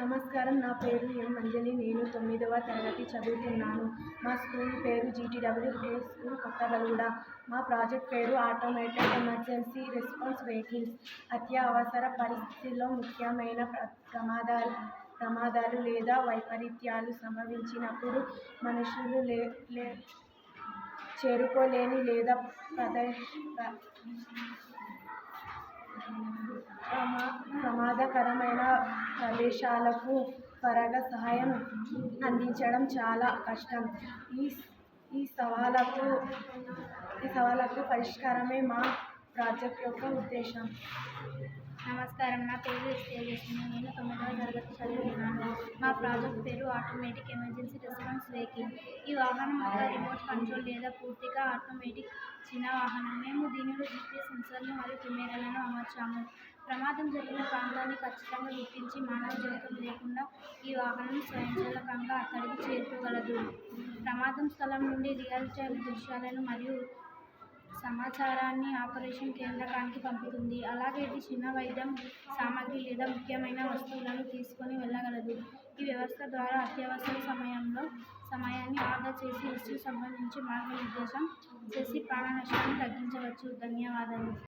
నమస్కారం. నా పేరు ఎం. అంజలి. నేను 9వ తరగతి చదువుతున్నాను. మా స్కూల్ పేరు జీటీడబ్ల్యూ హై స్కూల్, కొత్తగూడ. మా ప్రాజెక్ట్ పేరు ఆటోమేటెడ్ ఎమర్జెన్సీ రెస్పాన్స్ వెహికల్స్. అత్యవసర పరిస్థితుల్లో ముఖ్యమైన ప్రమాదాలు లేదా వైపరీత్యాలు సంభవించినప్పుడు మనుషులు చేరుకోలేని లేదా ప్రమాదకరమైన ప్రదేశాలకు త్వరగా సహాయం అందించడం చాలా కష్టం. ఈ సవాళ్ళకు పరిష్కారమే మా ప్రాజెక్ట్ యొక్క ఉద్దేశం. నమస్కారం. నా పేరు ఎస్. తేజస్విని. నేను 9వ తరగతి చదువుతున్నాను. మా ప్రాజెక్ట్ పేరు ఆటోమేటిక్ ఎమర్జెన్సీ రెస్పాన్స్ వెహికల్. ఈ వాహనం ఒక రిమోట్ కంట్రోల్ లేదా పూర్తిగా ఆటోమేటిక్ చిన్న వాహనం. మేము దీనిలో జీపీఎస్ సెన్సార్లు మరియు కెమెరాలను అమర్చాము. ప్రమాదం జరిగిన ప్రాంతాన్ని ఖచ్చితంగా గుర్తించి మానవ జోక్యం లేకుండా ఈ వాహనం స్వయంచాలకంగా అక్కడికి చేరుకోగలదు. ప్రమాదం స్థలం నుండి రియల్ టైమ్ దృశ్యాలను మరియు సమాచారాన్ని ఆపరేషన్ కేంద్రానికి పంపుతుంది. అలాగే ఇది చిన్న వైద్యం సామాగ్రి లేదా ముఖ్యమైన వస్తువులను తీసుకొని వెళ్ళగలదు. ఈ వ్యవస్థ ద్వారా అత్యవసర సమయాన్ని ఆదా చేసి రెస్క్యూ సంబంధించి మార్గనిర్దేశం చేసి ప్రాణ నష్టాన్ని తగ్గించవచ్చు. ధన్యవాదాలు.